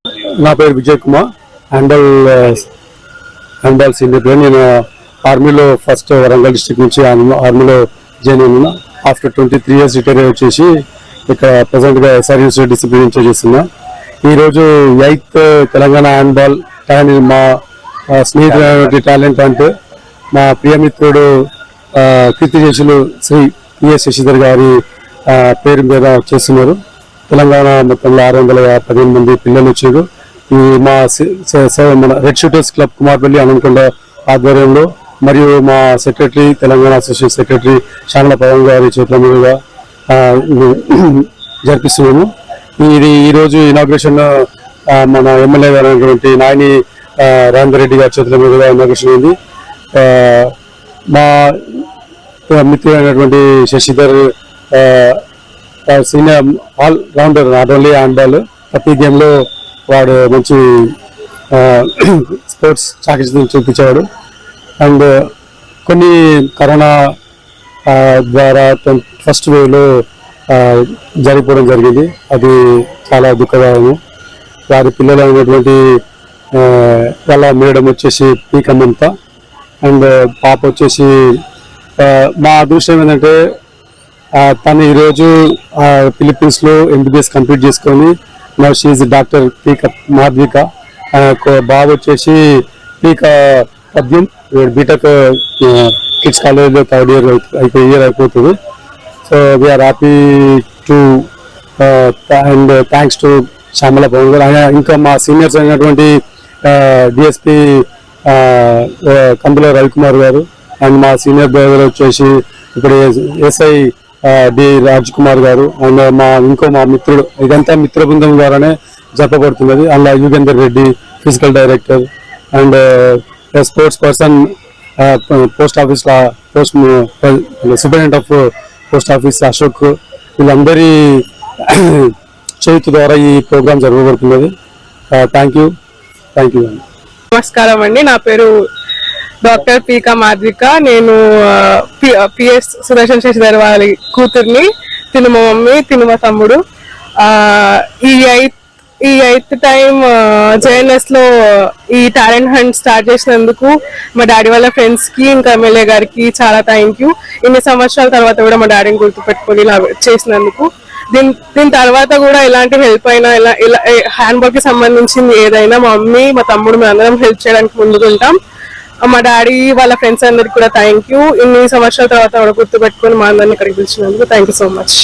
నా పేరు Vijay Kumar, handball senior player. నేను ఆర్మీలో ఫస్ట్ వరంగల్ డిస్ట్రిక్ట్ నుంచి ఆర్మీలో జాయిన్ అయినా. ఆఫ్టర్ 23 years రిటైర్ వచ్చేసి ఇక్కడ ప్రజెంట్గా ఎస్ఆర్ యూనివర్సిటీ డిసిప్లిన్ ఇన్ఛార్జ్ చేస్తున్నా. ఈరోజు 8th తెలంగాణ హ్యాండ్బాల్ మా స్నేహితులైన టాలెంట్ అంటే మా ప్రియమిత్రుడు కీర్తిశేషులు శ్రీ పిఎస్ శశిధర్ గారి పేరు మీద చేస్తున్నారు. తెలంగాణ మొత్తంలో 615 మంది పిల్లలు వచ్చారు. ఈ మన red shooters club Kumarpalli Anankonda ఆధ్వర్యంలో మరియు మా secretary Telangana association secretary Shyamala Pavan గారి చేతుల మీదుగా జరిపిస్తున్నాము. ఇది ఈరోజు ఇనాగ్రేషన్ మన ఎమ్మెల్యే గారు అయినటువంటి నాయని రేవంత్ రెడ్డి గారి చేతుల మీదుగా ఇనాగ్రేషన్ అయింది. మా మిత్రుడైనటువంటి Shashidhar senior all rounder, not only handball, ప్రతి గేమ్లో వాడు మంచి స్పోర్ట్స్ చాకచక్యం చూపించేవాడు. అండ్ కొన్ని కరోనా ద్వారా ఫస్ట్ వేవ్లో జరిగిపోవడం జరిగింది. అది చాలా దుఃఖదాయము. వారి పిల్లలు అయినటువంటి వాళ్ళ మేడం వచ్చేసి పీక మమత అండ్ పాప వచ్చేసి మా అదృష్టం ఏంటంటే తను ఈరోజు ఫిలిప్పీన్స్లో MBBS కంప్లీట్ చేసుకొని నౌ షీ ఈజ్ డాక్టర్ పీక మాధ్విక. బాబు వచ్చేసి పీక పద్యం బీటెక్ కిడ్స్ కాలేజ్లో 3rd year అయిపోతుంది. So we are happy to and thanks to Shyamala Pavan garu. ఇంకా మా సీనియర్స్ అయినటువంటి DSP కందుల రవికుమార్ గారు అండ్ మా సీనియర్ బ్రదర్ వచ్చేసి ఇప్పుడు SI డి రాజ్ కుమార్ గారు అండ్ మా మిత్రుడు, ఇదంతా మిత్ర బృందం ద్వారానే జరపబడుతున్నది. అందులో Yugender Reddy physical director and sports person post office superintendent of post office Ashok, వీళ్ళందరి చేతి ద్వారా ఈ ప్రోగ్రాం జరగబడుతున్నది. Thank you. నమస్కారం అండి, నా పేరు డాక్టర్ పీక మాధ్విక. నేను PS సుదర్శన్ శశిధర్ వారి కూతుర్ని. తిను మా మమ్మీ, తిను మా తమ్ముడు. ఈ 8th టైం JNS లో ఈ టాలెంట్ హంట్ స్టార్ట్ చేసినందుకు మా డాడీ వాళ్ళ ఫ్రెండ్స్ కి ఇంకా ఎమ్మెల్యే గారికి చాలా థ్యాంక్ యూ. ఇన్ని సంవత్సరాల తర్వాత కూడా మా డాడీని గుర్తుపెట్టుకొని ఇలా చేసినందుకు. దీని తర్వాత కూడా ఎలాంటి హెల్ప్ అయినా ఇలా హ్యాండ్బాల్ కి సంబంధించింది ఏదైనా మా మమ్మీ మా తమ్ముడు మేము అందరం హెల్ప్ చేయడానికి ముందుకుంటాం. మా డాడీ వాళ్ళ ఫ్రెండ్స్ అందరికి కూడా థ్యాంక్ యూ. ఇన్ని సంవత్సరాల తర్వాత కూడా గుర్తుపెట్టుకొని మా అందరిని ఇక్కడికి పిలిచినందుకు థ్యాంక్ యూ సో మచ్.